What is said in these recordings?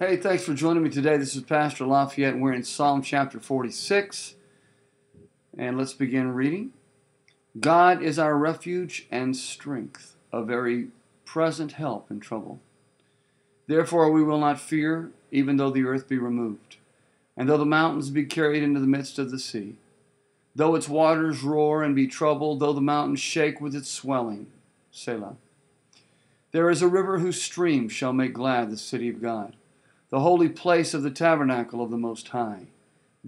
Hey, thanks for joining me today. This is Pastor Laf, and we're in Psalm chapter 46. And let's begin reading. God is our refuge and strength, a very present help in trouble. Therefore we will not fear, even though the earth be removed, and though the mountains be carried into the midst of the sea, though its waters roar and be troubled, though the mountains shake with its swelling. Selah. There is a river whose streams shall make glad the city of God, the holy place of the tabernacle of the Most High.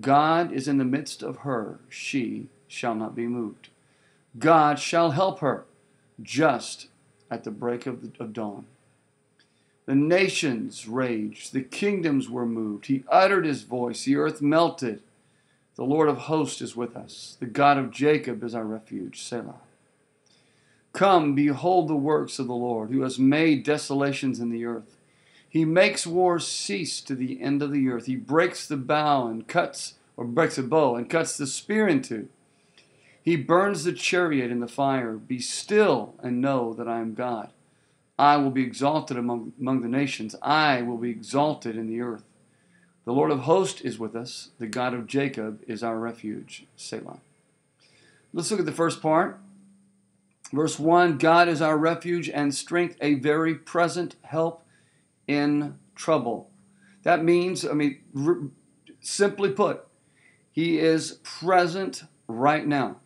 God is in the midst of her. She shall not be moved. God shall help her just at the break of dawn. The nations raged. The kingdoms were moved. He uttered his voice. The earth melted. The Lord of hosts is with us. The God of Jacob is our refuge. Selah. Come, behold the works of the Lord, who has made desolations in the earth. He makes wars cease to the end of the earth. He breaks the bow and breaks a bow and cuts the spear in two. He burns the chariot in the fire. Be still and know that I am God. I will be exalted among the nations. I will be exalted in the earth. The Lord of hosts is with us. The God of Jacob is our refuge. Selah. Let's look at the first part. Verse 1, God is our refuge and strength, a very present help in trouble. That means, simply put, he is present right now.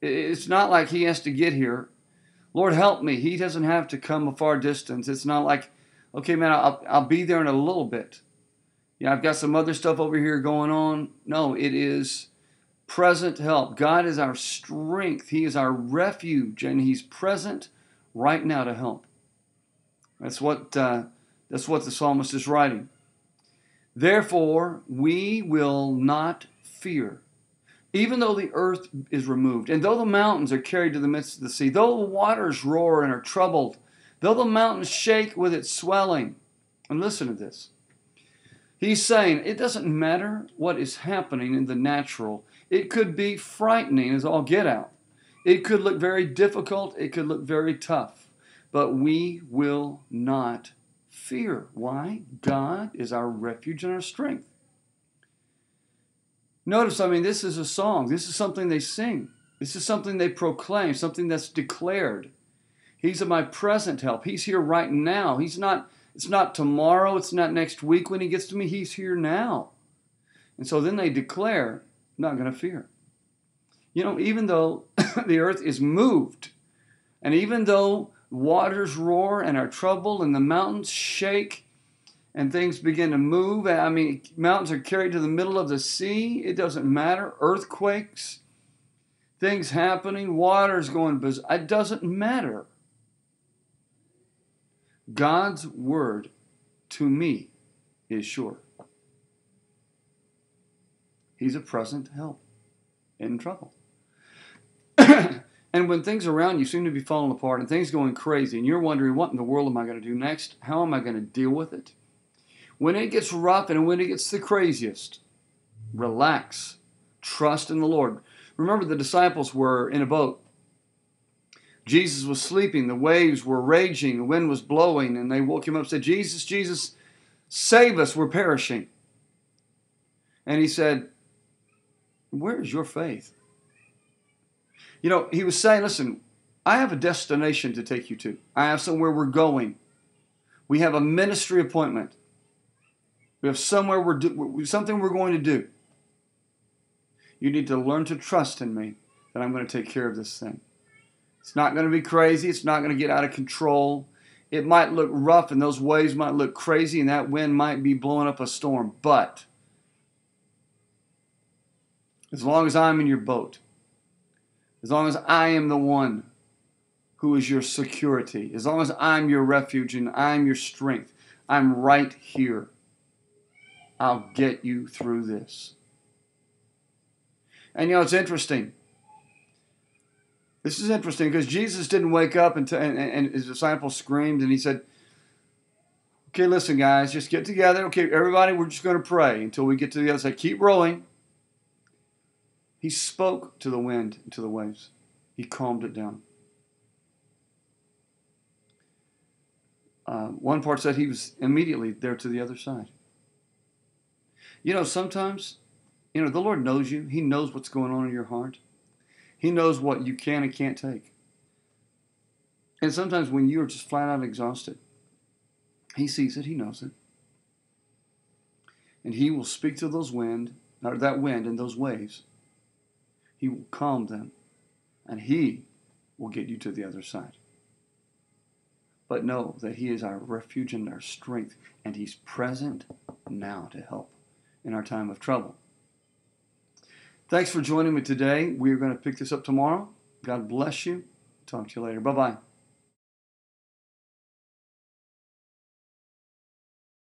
It's not like he has to get here. Lord, help me. He doesn't have to come a far distance. It's not like, okay, man, I'll be there in a little bit. Yeah, I've got some other stuff over here going on. No, it is present help. God is our strength. He is our refuge, and he's present right now to help. That's what the psalmist is writing. Therefore, we will not fear, even though the earth is removed, and though the mountains are carried to the midst of the sea, though the waters roar and are troubled, though the mountains shake with its swelling. And listen to this. He's saying it doesn't matter what is happening in the natural. It could be frightening as all get out. It could look very difficult. It could look very tough. But we will not fear. Why? God is our refuge and our strength. Notice, this is a song. This is something they sing. This is something they proclaim, something that's declared. He's my present help. He's here right now. It's not tomorrow. It's not next week when he gets to me. He's here now. And so then they declare, I'm not going to fear. Even though the earth is moved, and even though waters roar and are troubled and the mountains shake and things begin to move. Mountains are carried to the middle of the sea. It doesn't matter. Earthquakes, things happening, waters going berserk. It doesn't matter. God's word to me is sure. He's a present help in trouble. And when things around you seem to be falling apart and things going crazy and you're wondering, what in the world am I going to do next? How am I going to deal with it? When it gets rough and when it gets the craziest, relax. Trust in the Lord. Remember, the disciples were in a boat. Jesus was sleeping. The waves were raging. The wind was blowing. And they woke him up and said, Jesus, Jesus, save us. We're perishing. And he said, where is your faith? He was saying, listen, I have a destination to take you to. I have somewhere we're going. We have a ministry appointment. We have something we're going to do. You need to learn to trust in me that I'm going to take care of this thing. It's not going to be crazy. It's not going to get out of control. It might look rough and those waves might look crazy and that wind might be blowing up a storm. But as long as I'm in your boat, as long as I am the one who is your security, as long as I'm your refuge and I'm your strength, I'm right here. I'll get you through this. And it's interesting. This is interesting because Jesus didn't wake up and his disciples screamed and he said, okay, listen guys, just get together. Okay, everybody, we're just going to pray until we get to the other side. Keep rowing. He spoke to the wind and to the waves. He calmed it down. One part said he was immediately there to the other side. Sometimes, the Lord knows you. He knows what's going on in your heart. He knows what you can and can't take. And sometimes when you're just flat out exhausted, He sees it, He knows it. And He will speak to that wind and those waves. He will calm them, and He will get you to the other side. But know that He is our refuge and our strength, and He's present now to help in our time of trouble. Thanks for joining me today. We're going to pick this up tomorrow. God bless you. Talk to you later. Bye-bye.